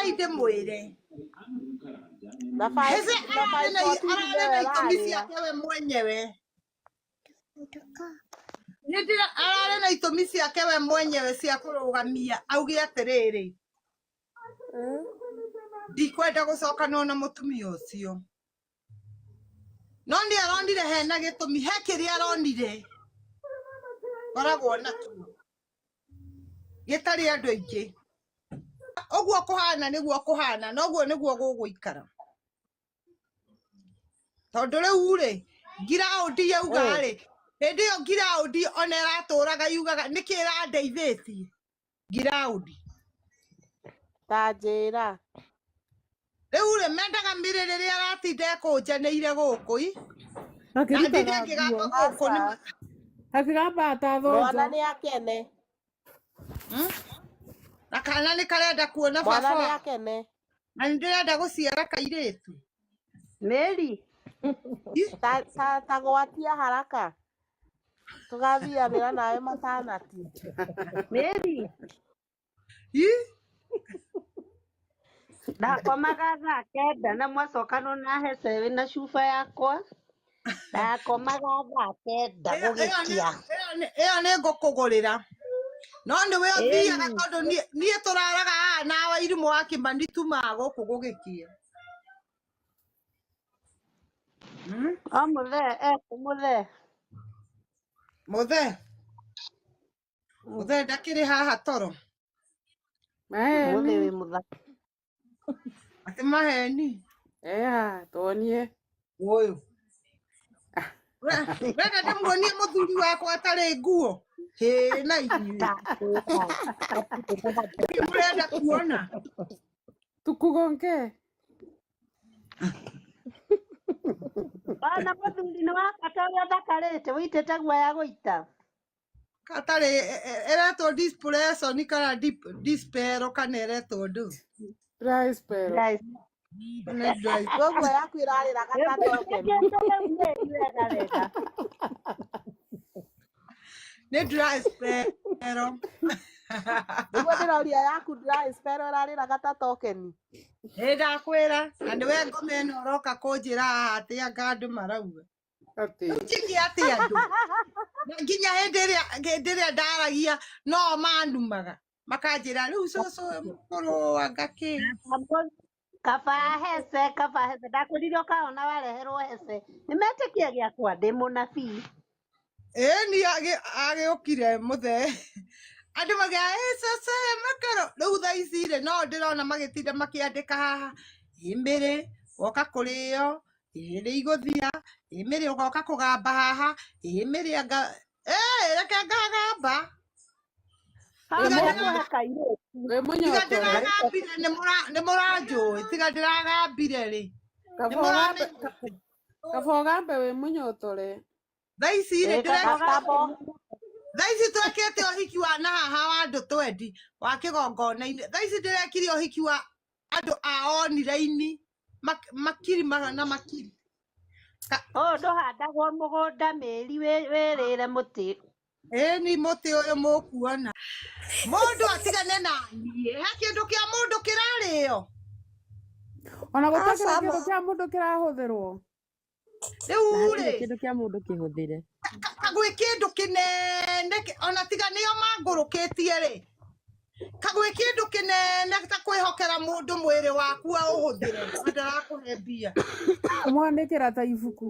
ide mwire Nafai ararena itumi ciake we mwenyewe nindira ararena itumi ciake we mwenyewe cia kurugamia auge atiriri ndikwenda gucokana na mutumia ucio no ni aronire hena gitumi he kiria aronire koragwo na tu gitari andu aingi oguo kuhana niguo kuhana noguo niguo guguikara tondu riu ri ngiraudi yauga ri hindi yo ngiraudi ona iraturaga yugaga niki irandeithitie ngiraudi Tajira. riu ri mendaga miri riria aratinda kunjaneire guku Akirutaga ngigamba guku akigamba atathoja Mwana ni akene. na kana ni karenda kuona Mwana ni baba akene. na ndirenda guciara kairitu Mary, Tagwatia haraka. Tugathianira nawe matanati. Mary, ndakomaga thaa kenda na mwacoka no nahe cewe na cuba yakwa ndakomaga thaa kenda gugikia iyo ni ngukugurira no ni we uthiaga tondu nie turaraga nawe irimu wa Kimani tuma guku gugikia o muthe ndakiri haha toro muthe wi muthaka ati maheni tonie uyu wenda ndimuonie muthuri wakwa atari nguo na inyuĩ murenda kuona tukugonke ona muthuri ni wakata uria thakarite witite guoya guita katari eretwo dispression kana dispero kana eretwo ndu rice pero Gogo yaku irarira gatatoke. ni dispero Niguo ndiroria yaku dispero irarira gatatokeni. ndakwira na niwe ngome ĩno ũroka kũnjĩra haha atĩ anga andũ marauga njiki atĩ andũ na nginya hĩndĩ ĩrĩa ndaragia no manumaga makanjĩra rĩu cũcũ mũkũrũ anga kĩ kaba hece ndakwĩrire ũkaona wareherwo hece nĩmetĩkia gĩakwa ndĩ mũnabii ĩni agĩũkire mũthe andũ magia cũcũ makero rĩu thaa ici rĩ no ndĩrona magĩtinda makĩandĩka haha ĩmĩrĩ woka kũrĩo ĩrĩ igũthia ĩmĩrĩ ũgoka kũgamba haha ĩmĩrĩ anga reke ngagamba we tiga ndĩragambire nĩ mũranjũĩ tiga ndĩragambire rĩ kabogambe we munyotore thaa ici rĩ thaa ici twekĩte ũhiki wa na haha wa andũ twendi wa kĩgongona-inĩ thaa ici ndĩrekire ũhiki wa andũ a online makiri magana makiri ndũhandagwo mũgũnda Mĩri wĩrĩre mũtĩ ĩni mũtĩ ũyũ mũkuona mũndũ atigane na niĩ he kĩndũ kĩa mũndũ kĩrarĩo ona gũtakĩra kĩndũ kĩa mũndũ kĩrahũthĩrwo rĩu rĩ kĩndũ kĩa mũndũ kĩhũthĩre kagwĩ kĩndũ kĩnene ona tiga nĩo mangũrũkĩtie rĩ kagwĩ kĩndũ kĩnene ta kwĩhokera mũndũ mwĩrĩ waku aũhũthĩre ndarakũhe mbia mwandĩkĩra ta ibuku